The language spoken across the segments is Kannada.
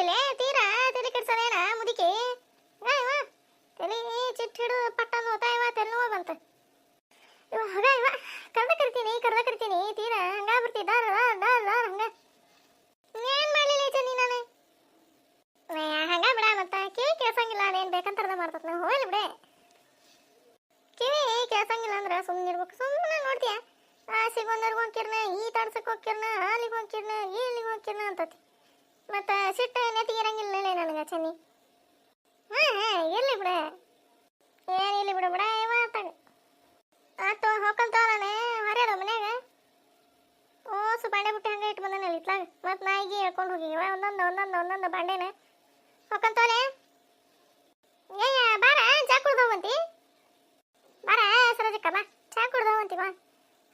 ಮಾಡ್ಲಿಲ್ಲ ತೀರಾ ತಲೆ ಕೆಡ್ಸನೇನ ಮುದಿಕೆ ತಲೆ ಚಿಟ್ಟು ಹಿಡು ಪಟ್ಟಂದು ಹೋತಾಯವ ತೆಲ್ ಬಂತ ಇವ ಹಗ ಇವ ಕರ್ದ ಕರಿತೀನಿ ತೀರಾ ಹಂಗ ಬರ್ತಿದ್ದ ಹಂಗ ಏನ್ ಮಾಡ್ಲಿಲ್ಲ ಚಂದಿ ನಾನು ಹಂಗ ಬಿಡ ಮತ್ತ ಕಿವಿ ಕೇಳ್ಸಂಗಿಲ್ಲ ಅದೇನ್ ಬೇಕಂತಾರದ ಮಾಡ್ತತ್ ನಾವು ಹೋಗಲಿ ಬಿಡೆ ಕಿವಿ ಕೇಳ್ಸಂಗಿಲ್ಲ ಅಂದ್ರೆ ಸುಮ್ಮನೆ ಇರ್ಬೇಕು ಸುಮ್ಮನೆ ನೋಡ್ತೀಯ ಸಿಗೊಂದರ್ಗೆ ಹೋಗಿರ್ನ ಈ ತಾಡ್ಸಕ್ ಹೋಗಿರ್ನ ಅಲ್ಲಿಗೆ ಹೋಗಿರ್ನ ಇಲ್ಲಿಗೆ ಹೋಗಿರ್ನ ಅಂತತಿ ಮತ್ತ ಸಿಟ್ಟು ನೆತ್ತಿಗೆ ಇರಂಗಿಲ್ಲ ನನಗ ಚನ್ನಿ ಇರ್ಲಿ ಬಿಡ ಏನಿಲ್ಲ ಬಿಡ ಮಾತಾಡ ಆತು ಹೋಗಂತವನೇ ಹೊರ್ಯಾರ ಮನ್ಯಾಗ ಓಸು ಬಾಂಡೆ ಬಿಟ್ಟು ಹಂಗೆ ಇಟ್ಟು ಬಂದಾನೆ ಇತ್ಲಾಗ ಮತ್ತು ನಾಯಿಗೆ ಹೇಳ್ಕೊಂಡು ಹೋಗಿವ ಒಂದೊಂದು ಬಾಂಡೆನ ಹೋಗಂತವನೆ ಏಯ ಬಾರ ಚಾ ಕುಡ್ದೋಗಂತಿ ಬಾರ ಸರೋಜಕ್ಕ ಬಾ ಚಾ ಕುಡ್ದೋಗಂತಿ ಬಾ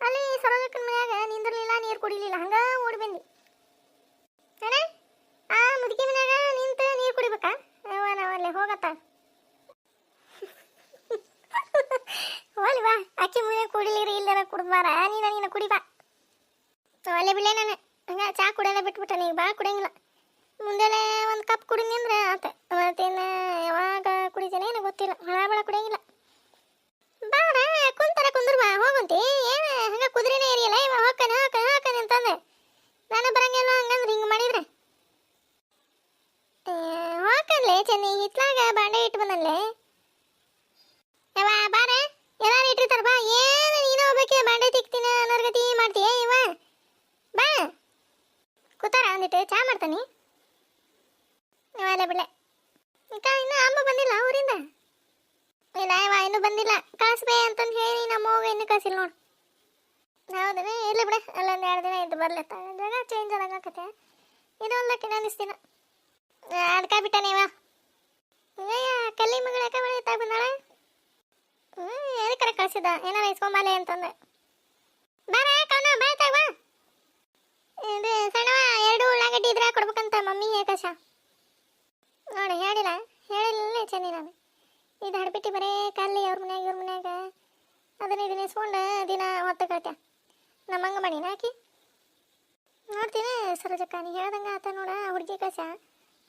ಅಲ್ಲಿ ಸರೋಜಕ್ಕನ ಮನ್ಯಾಗ ನಿಂದಿರ್ಲಿಲ್ಲ ನೀರು ಕುಡಿಲಿಲ್ಲ ಹಂಗ ಓಡಿ ಬಂದಿ ಏನ ಆ ಮುದುಕಿ ಮನ್ಯಾಗ ನಿಂತು ನೀರು ಕುಡಿಬೇಕಾ ನಾವಲ್ಲಿ ಹೋಗತ್ತ ಹೋಲಿ ಬಾ ಅಕ್ಕಿ ಮುಂದೆ ಕುಡಿಲಿರಿ ಇಲ್ಲರ ಕುಡ್ದಾರ ನೀನ ಕುಡಿ ಬಾ ಒಳ್ಳೆ ಬಿಳೆ ನಾನು ಹಂಗ ಚಾ ಕುಡಿಯೋದ ಬಿಟ್ಬಿಟ್ಟೆ ಈಗ ಭಾಳ ಕುಡಿಯಂಗಿಲ್ಲ ಮುಂದೆಲೆ ಒಂದು ಕಪ್ ಕುಡಿದ್ನಿ ಅಂದ್ರೆ ಆತ ಮತ್ತೇನು ಯಾವಾಗ ಕುಡಿತೇನೆ ಏನೋ ಗೊತ್ತಿಲ್ಲ ಹಳ ಕುಡಿಯಂಗಿಲ್ಲ ಬಾರ ಕುಂದ್ರ ಬಾ ಹೋಗಂತಿ ಏನು ಹಂಗ ಕುದುರೆನೇ ಇರಿಯಲ್ಲ ಇವ ಹೋಗ್ತಾನೆ ಅಂತಂದೆ ನಾನು ಬರಂಗಿಲ್ಲ ಹಂಗಂದ್ರೆ ಹಿಂಗೆ ಮಾಡಿದ್ರೆ ಹೋಗ್ಕನ್ಲೆ ಚೆನ್ನಿ ಹಿತ್ಲಾಗ ಬಾಂಡೆ ಇಟ್ಟು ಬಂದನ್ಲೆ ಯವ ಬಾರ ಎಲ್ಲಾರು ಇಟ್ಟಿರ್ತಾರ ಬಾ ಏನು ನೀನು ಹೋಗ್ಬೇಕೆ ಬಾಂಡೆ ತಿಕ್ತೀನಿ ಅನರ್ಗತಿ ಮಾಡ್ತೀಯ ಇವ ಬಾ ಕೂತಾರ ಅಂದಿಟ್ಟು ಚಾ ಮಾಡ್ತಾನೆ ಅಲ್ಲ ಬಿಡ್ಲೆ ಇನ್ನು ಅಮ್ಮ ಬಂದಿಲ್ಲ ಊರಿಂದ ಇಲ್ಲ ಇವ ಇನ್ನೂ ಬಂದಿಲ್ಲ ಕಳಿಸ್ಬೇ ಅಂತಂದು ಹೇಳಿ ನಮ್ಮ ಹೋಗ ಇನ್ನೂ ಕಳಿಸಿಲ್ಲ ನೋಡು ಹೌದೇನೆ ಇರ್ಲಿ ಬಿಡ ಅಲ್ಲೊಂದು 2 ದಿನ ಇದ್ದು ಬರ್ಲತ್ತ ಜಾಗ ಚೇಂಜ್ ಆದಾಗತ್ತೆ ಇದು ಒಂದಕ್ಕೆ ಅನ್ನಿಸ್ತೀನ ಅದಕ್ಕೆ ಬಿಟ್ಟ ನೀವ ಕಲ್ಲಿ ಮಗಳು ಯಾಕೆ ಬೆಳೀತಾ ಬಂದಾಳ ಎದಕ್ಕರ ಕಳಿಸಿದ ಏನಾರ ಇಸ್ಕೊಂಬಾಲೆ ಅಂತಂದೆ ಬಾರ ಕವನ ಬಾಯ್ತಾಗ ಬಾ ಇದು ಸಣ್ಣವ 2 ಉಳ್ಳಾಗಡ್ಡಿ ಇದ್ರೆ ಕೊಡ್ಬೇಕಂತ ಮಮ್ಮಿ ಏಕಾಶ ನೋಡಿ ಹೇಳಿಲ್ಲ ಚೆನ್ನಿ ನಾನು ಇದು ಹಡ್ಬಿಟ್ಟು ಬರೇ ಕಲ್ಲಿ ಇವ್ರ ಮನ್ಯಾಗ ಇದನ್ನ ಇಸ್ಕೊಂಡು ದಿನ ಹೊತ್ತು ಕಳ್ತ್ಯ ನಮ್ಮಂಗ ಮಾಡಿನ ಹಾಕಿ ನೋಡ್ತೀನಿ ಸರೋಜಕ್ಕ ನೀ ಹೇಳ್ದಂಗೆ ಆತ ನೋಡ ಹುಡುಗಿ ಕಸ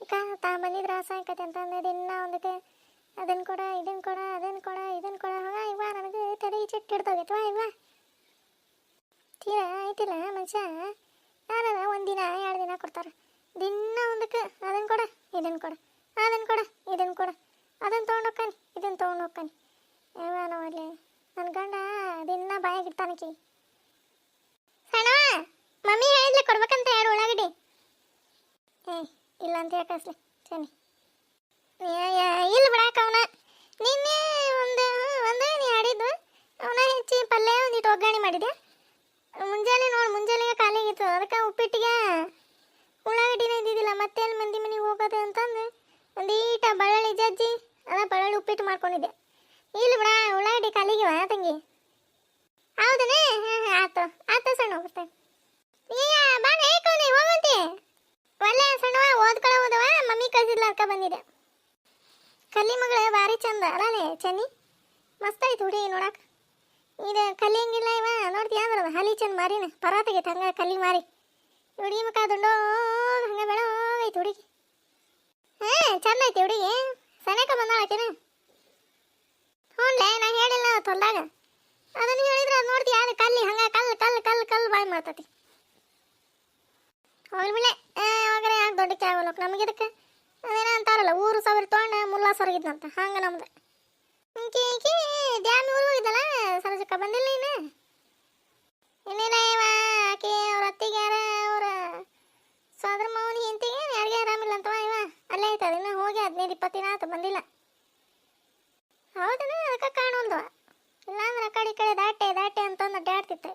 ಈಗ ಬಂದಿದ್ರೆ ಆಸಾಯ್ಕತೆ ಅಂತಂದೆ ದಿನ ಒಂದಕ್ಕೆ ಅದನ್ನು ಕೊಡ ಇದನ್ನು ಕೊಡ ಹೋಗ ಇವ ನನಗೆ ತಲೆ ಚಿಟ್ಟು ಹಿಡ್ದೋಗೈತವ ಇವ ತೀರಾ ಆಯ್ತಿಲ್ಲ ಮನುಷ್ಯ ಯಾರಾರ 1 ದಿನ 2 ದಿನ ಕೊಡ್ತಾರೆ ದಿನ ಒಂದಕ್ಕೆ ಅದನ್ನು ಕೊಡ ಇದನ್ನು ಕೊಡ ಅದನ್ನು ತೊಗೊಂಡೋಗ್ಕಾನಿ ಇದನ್ನು ತೊಗೊಂಡೋಗ್ಕಾನಿ ಯಾವ ನಾವಲ್ಲಿ ನನ್ನ ಗಂಡ ದಿನ ಬಾಯಾಗಿಡ್ತಾನಕಿ ಸಣ್ಣ ಮಮ್ಮಿ ಹೇಳಿದ್ಲೆ ಕೊಡ್ಬೇಕಂತ 2 ಉಳ್ಳಾಗಡ್ಡಿ ಇಲ್ಲ ಅಂತ ಯಾಕಸ್ಲಿ ಚೆನ್ನಿ ಇಲ್ಲ ಬಿಡಾಕ ಅವನ ನಿನ್ನೆ ಒಂದು ನೀ ಆಡಿದ್ದು ಅವನ ಹೆಚ್ಚಿ ಪಲ್ಯ ಒಂದಿಟ್ಟು ಒಗ್ಗರಣೆ ಮಾಡಿದೆ ಮುಂಜಾನೆ ಖಾಲಿಯಾಗಿತ್ತು ಅದಕ್ಕೆ ಉಪ್ಪಿಟ್ಟಿಗೆ ಉಳ್ಳಾಗಡ್ಡಿನ ಇದ್ದಿದ್ದಿಲ್ಲ ಮತ್ತೆ ಅಲ್ಲಿ ಮಂದಿ ಮನೆಗೆ ಹೋಗೋದು ಅಂತಂದು ಒಂದೀಟ ಬಳ್ಳಳ್ಳಿ ಜಜ್ಜಿ ಬಳ್ಳಳ್ಳಿ ಉಪ್ಪಿಟ್ಟು ಮಾಡ್ಕೊಂಡಿದ್ದೆ ಇಲ್ಲಿ ಬಿಡ ಉಳ್ಳಾಗಡ್ಡಿ ಖಾಲಿಗಿವ ತಂಗಿ ಹೌದನೇ ಆತು ಸಣ್ಣ ಹೋಗ್ತೇನೆ ಬಾ ಏಕವನಿ ಹೋಗಂತಿ ಒಳ್ಳೆ ಸಣ್ಣವ ಓದ್ಕೊಳ್ಳೋದವ ಮಮ್ಮಿ ಕಳ್ಸಿದ್ಲ ಅದ್ಕ ಬಂದಿದೆ ಕಲ್ಲಿ ಮಗಳು ಭಾರಿ ಚಂದ ಅಲ್ಲೇ ಚೆನ್ನಿ ಮಸ್ತ್ ಆಯ್ತು ಹುಡುಗಿ ನೋಡಾಕ ಇದು ಕಲ್ಲಿ ಹಂಗಿಲ್ಲ ಇವ ನೋಡ್ತೀಯ ಅಂದ್ರದ ಹಲಿ ಚಂದ ಮಾರಿನ ಪರ ತೆಗೈತೆ ಹಂಗ ಕಲ್ಲಿ ಮಾರಿ ಹುಡುಗಿ ಮುಖ ದುಂಡೋ ಹಂಗ ಬೆಳಗೈತೆ ಹುಡುಗಿ ಚಂದ ಐತಿ ಹುಡುಗಿ ಸನೇಕ ಬಂದಾಳಕೇನ ಹ್ಞೂನ್ಲೇ ನಾ ಹೇಳಿಲ್ಲ ಹೊಲ್ದಾಗ ಅದನ್ನು ಹೇಳಿದ್ರೆ ಅದು ನೋಡ್ತೀಯ ಅದು ಕಲ್ಲಿ ಹಂಗ ಕಲ್ಲು ಬಾಯ್ ಮಾಡ್ತತಿ ಹೋಗ್ಲಿ ಬಿಳೆ ಯಾವಾಗರೆ ಯಾಕೆ ದೊಡ್ಡಕ್ಕೆ ಆಗೋಲ್ಲ ನಮಗಿದಕ್ಕೆ ಅದೇನ ಅಂತಾರಲ್ಲ ಊರು ಸಾವಿರ ತೊಗೊಂಡು ಮುಲ್ಲಾ ಸೊರಗಿದ್ನಂತ ಹಂಗೆ ನಮ್ದು ಕಿ ಡ್ಯಾಮ್ ಊರು ಹೋಗಿದ್ದಲ್ಲ ಸರೋಜಕ್ಕ ಬಂದಿಲ್ಲ ಇನ್ನೇನ ಇವ ಆಕೆ ಅವ್ರ ಅತ್ತಿಗೆ ಯಾರ ಅವ್ರ ಸೋದರ ಮಾವನ ಹೆಂಡತಿಗೆ ಯಾರಿಗೆ ಆರಾಮಿಲ್ಲ ಅಂತವ ಇವ ಅಲ್ಲೇ ಐತದ ಇನ್ನು ಹೋಗಿ 15-20 ದಿನ ಆಯ್ತು ಬಂದಿಲ್ಲ ಹೌದನ ಅದಕ್ಕೆ ಕಾಣೋಲ್ದವ ಇಲ್ಲಾಂದ್ರೆ ಆ ಕಡೆ ದಾಟೆ ಅಂತಂದು ಅಡ್ಡಾಡ್ತಿತ್ತು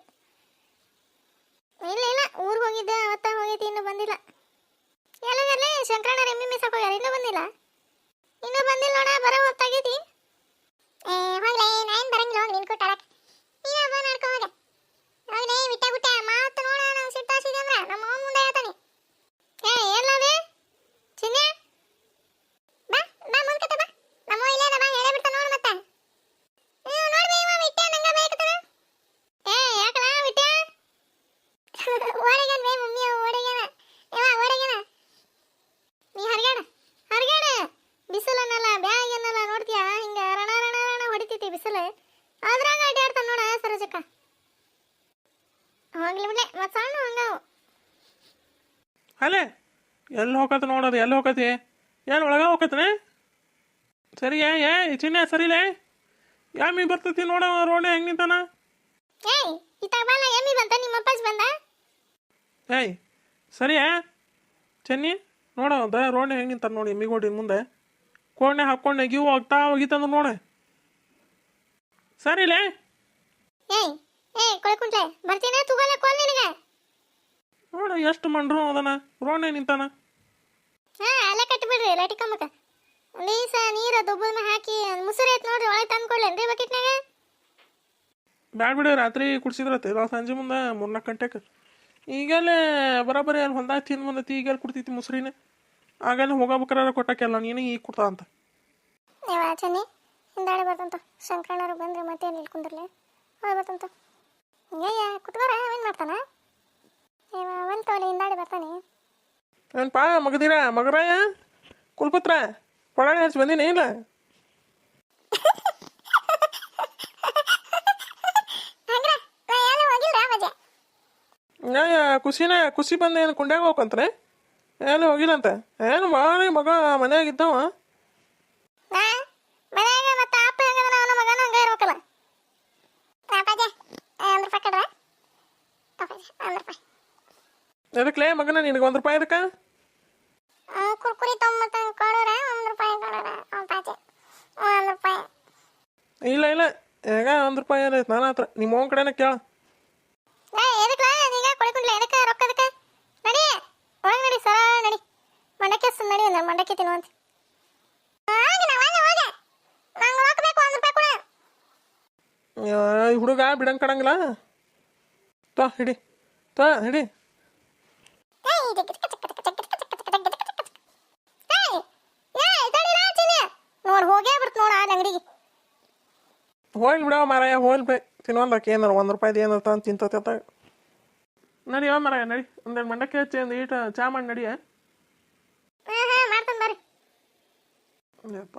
ಇಲ್ಲ ಊರಿಗೆ ಹೋಗಿದ್ದೆ ಅವತ್ತ ಹೋಗೈತಿ ಇನ್ನೂ ಬಂದಿಲ್ಲ ಎಲ್ಲಗಲ್ಲೇ ಶಂಕರಣ್ಣ ಎಮ್ಮಿ ಮಿಸ್ ಹೋಗ್ಯಾರ ಇನ್ನೂ ಬಂದಿಲ್ಲ ನೋಡ ಬರೋ ಹೊತ್ತಾಗೈತಿ ಹೋಗ್ಲೇ ನಾನು ಬರಂಗಿಲ್ಲ ಹೋಗಿ ನಿನ್ ಕೊಟ್ಟಾಡಕ್ಕೆ ನೀನು ಹಬ್ಬ ಮಾಡ್ಕೊ ಹೋಗ ಹೋಗ್ಲೇ ಬಿಟ್ಟ ಮಾತು ನೋಡ ನಾವು ಸಿಟ್ಟಾಸಿದೆ ಅಂದ್ರೆ ನಮ್ಮ ಅವನ ಮುಂದೆ ಹೇಳ್ತಾನೆ ಏನದು ಚಿನ್ನ ಬಾ ಮುಂದ್ಕತ್ತ ಬಾ ನಮ್ಮ ಇಲ್ಲೇ ಬಾ ಹೇಳೇ ಬಿಡ್ತಾ ನೋಡು ಮತ್ತೆ ನೋಡ್ಬೇ ಇವ ಬಿಟ್ಟೆ ನಂಗೆ ಬೇಕತ್ತನ ಯಾಕಲ್ಲ ಬಿಟ್ಟೆ ಓಡಗನ್ ಬೇ ಮಮ್ಮಿ ಓಡಗನ ನೀ ಎಲ್ಲಿ ಹೋಗತ್ತೆ ನೋಡೋದು, ಎಲ್ಲಿ ಹೋಗತಿ? ಏನು ಒಳಗೆ ಹೋಗತ್ತನೆ? ಸರಿ ಏ ಚಿನ್ನ ಸರಿಲೇ ಯಾಮಿ ಬರ್ತೈತಿ ನೋಡ ರೋಡೆ ಹೆಂಗೆ ನಿಂತಾನ? ಏಯ್ ಇತ್ತಾಗ ಬಾಲ ಎಮ್ಮಿ ಬಂತ ನಿಮ್ಮ ಅಪ್ಪಾಜ್ ಬಂದ. ಏಯ್ ಸರಿ ಚೆನ್ನಿ ನೋಡ ರೋಡೆ ಹೆಂಗೆ ನಿಂತಾನ ನೋಡಿ ಎಮ್ಮಿಗೋಡಿನ ಮುಂದೆ ಕೋಣೆ ಹಾಕ್ಕೊಂಡೆ ಗಿವು ಆಗ್ತಾ ಹೋಗಿತ್ತಂದ್ರೆ ನೋಡೆ ಸರಿಲೇ. ಏಯ್ ಏಯ್ ಕೊಳಕುಂಟ್ಲೆ ಬರ್ತೀನಿ ತಗೋಲ್ಲ ಕೋಲ್ ನಿನಗೆ. ನೋಡ ಎಷ್ಟು ಮಂಡ್ರು ಅದನ ರೋಣೆ ನಿಂತಾನ. ಹಾ ಅಲ್ಲೇ ಕಟ್ಟಿಬಿಡ್ರಿ ಲೈಟಿ ಕಂಬಕ್ಕ. ಒಂದು ದಿವಸ ನೀರು ದೊಬ್ಬದ ಹಾಕಿ ಮುಸುರಿ ಐತೆ ನೋಡ್ರಿ ಒಳಗೆ ತಂದು ಕೊಡ್ಲೇನ್ರಿ ಬಕೆಟ್ನಾಗ? ಬ್ಯಾಡ ಬಿಡು, ರಾತ್ರಿ ಕುಡ್ಸಿದ್ರತ್ತೆ ಸಂಜೆ ಮುಂದೆ 3-4 ಗಂಟೆಗೆ. ಈಗಲೇ ಬರೋಬ್ಬರಿ ಅಲ್ಲಿ ಹೊಲ್ದಾಗ ತಿಂದು ಬಂದೈತಿ, ಈಗೆಲ್ಲ ಕುಡ್ತೈತಿ ಮುಸ್ರಿನ. ಆಗಲೇ ಹೋಗಬೇಕಾರೆ ಕೊಟ್ಟಕ್ಕೆಲ್ಲ ನೀನು ಈಗ ಕೊಡ್ತಾ ಅಂತ. ಯಾವ ಚೆನ್ನಿ ಹಿಂದಾಳೆ ಬರ್ತಂತ ಶಂಕರಣ್ಣವ್ರು ಬಂದ್ರೆ ಮತ್ತೆ ಇಲ್ಲಿ ಕುಂದ್ರಲೆ ಹೋಗಿ ಬರ್ತಂತ. ಹಿಂಗಯ್ಯ ಕುಟ್ಬಾರ ಏನು ಮಾಡ್ತಾನ? ಇವ ಒಂದು ತೋಲೆ ಹಿಂದಾಳೆ ಬರ್ತಾನೆ. ಏನಪ್ಪಾ ಮಗದೀರ ಮಗರಾಯ ಕುಲ್ಪುತ್ರ ಪೊಳಗೆ ಹಚ್ಚಿ ಬಂದೀನಿ ಇಲ್ಲ? ಖುಷಿ ಬಂದು ಏನು ಕುಂಡ್ಯಾಗ ಹೋಗಂತ್ರೆ ಏನು ಹೋಗಿಲ್ಲಂತ? ಏನು ಮಾಡಿ ಮಗ ಮನ್ಯಾಗ ಇದ್ದವ ಎದಕ್ಲೇ ಮಗನ ನಿನಗೆ ₹1 ಅದಕ್ಕೆ? ಕುರ್ಕುರಿ ತೊಂಬತ್ತ ಕೊಡೋರ ₹1 ಇಲ್ಲ ಈಗ ₹1 ಐತೆ ನನ್ನ ಹತ್ರ. ನಿಮ್ಮ ಅವನ ಕಡೆನ ಕೇಳ. ಮಂಡಕ್ಕಿ ತಿನ್ನುವಂತ ಹುಡುಗ ಬಿಡಂಗ್ ಕಡಂಗಿಲ್ಲ. ಹಿಡಿ ಹಿಡಿ. ನೋಡ್ ಹೋಗೇ ಬಿಡ್ತು ನೋಡ ಆ ಅಂಗಡಿಗೆ. ಹೋಗ್ಲಿ ಬಿಡವ ಮಾರಾಯ, ಹೋಗ್ಲಿ ಬೇ ತಿನ್ನೋದಕ್ಕೆ ಏನಾರು ₹1 ಏನಾರು ತಂದು ತಿಂತ ನಡಿಯೋ ಮಾರಾಯ ನಡಿ. ಒಂದೆರಡು ಮಂಡಕ್ಕಿ ಹಚ್ಚಿ ಒಂದು ಈಟ ಚಾ ಮಾಡಿ ನಡಿಯ. ಮಾಡ್ತಾನೆ ಬರ್ರಿ. ಯಪ್ಪ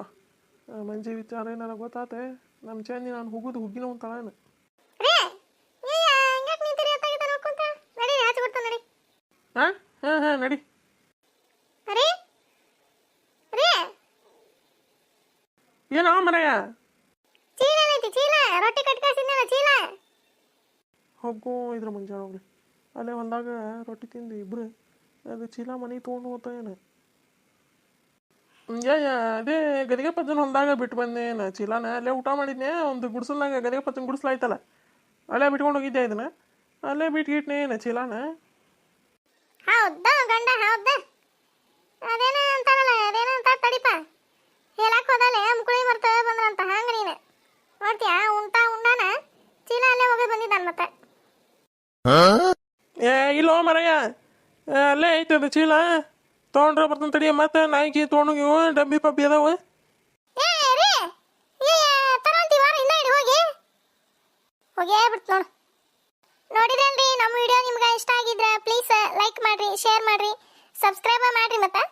ಮಂಜಿ ವಿಚಾರ ಏನಾರ ಗೊತ್ತಾತೆ ನಮ್ಮ ಚೇಂದಿ ನಾನು ಹುಗ್ಗಿನ ಒಂದು ತಳೇನು. ಹಾಂ ನಡಿ. ಏನೋ ಮರಯ್ಯ ರೊಟ್ಟಿ ಕಟ್ಕಾಸಿದ್ನಲ್ಲ ಚೀಲ ಹೋಗೋ ಇದ್ರ ಮುಂಜಾನೆ ಹೋಗ್ಲಿ. ಅಲ್ಲೇ ಹೊಲ್ದಾಗ ರೊಟ್ಟಿ ತಿಂದು ಇಬ್ರು ಅದು ಚೀಲ ಮನೆಗೆ ತೊಗೊಂಡು ಹೋಗ್ತಾ ಏನು. ಅದೇ ಗದಿಗೆ ಪಜ್ಜನ ಹೊಲ್ದಾಗ ಬಿಟ್ಟು ಬಂದೇನು ಚೀಲಾನ. ಅಲ್ಲೇ ಊಟ ಮಾಡಿದ್ನೆ ಒಂದು ಗುಡ್ಸಲ್ನಾಗ ಗದಿಗೆ ಪಜ್ಜನ ಗುಡಿಸ್ಲಾಯ್ತಲ್ಲ ಅಲ್ಲೇ ಬಿಟ್ಕೊಂಡು ಹೋಗಿದ್ದೆ ಇದನ್ನ. ಅಲ್ಲೇ ಬಿಟ್ಗಿಟ್ನೆ ಏನು ಚೀಲಾನ. ಹೌದಾ ಗಂಡ ಹೌದಾ? ಅದೇನೋ ಅಂತಾರಲ್ಲ ಅದೇನೋ ಅಂತ ತಡಿಪ ಹೇಳಕ್ ಹೋದಲ್ಲೇ ಮುಕುಳಿ ಮರ್ತ ಬಂದ್ರಂತ ಹಂಗ ನೀನು ನೋಡ್ತೀಯ. ಉಂಡಾನ ಚೀಲ ಅಲ್ಲೇ ಹೋಗಿ ಬಂದಿದ್ದಾನ ಮತ್ತೆ. ಇಲ್ಲೋ ಮರಯ್ಯ ಅಲ್ಲೇ ಐತೆ ಅದು ಚೀಲ ತೊಗೊಂಡ್ರೆ ಬರ್ತಂತ ತಡಿ. ಮತ್ತೆ ನಾಯಿಗೆ ತೊಗೊಂಡೋಗಿವು ಡಬ್ಬಿ ಪಬ್ಬಿ ಅದಾವ. ಹೋಗೇ ಬಿಡ್ತು ನೋಡು. ನೋಡಿದ್ರಲ್ರಿ ನಮ್ಮ ವಿಡಿಯೋ ನಿಮ್ಗೆ ಇಷ್ಟ ಆಗಿದ್ರೆ ಪ್ಲೀಸ್ ಲೈಕ್ ಮಾಡ್ರಿ, ಶೇರ್ ಮಾಡ್ರಿ, ಸಬ್ಸ್ಕ್ರೈಬ್ ಮಾಡ್ರಿ ಮತ್ತೆ.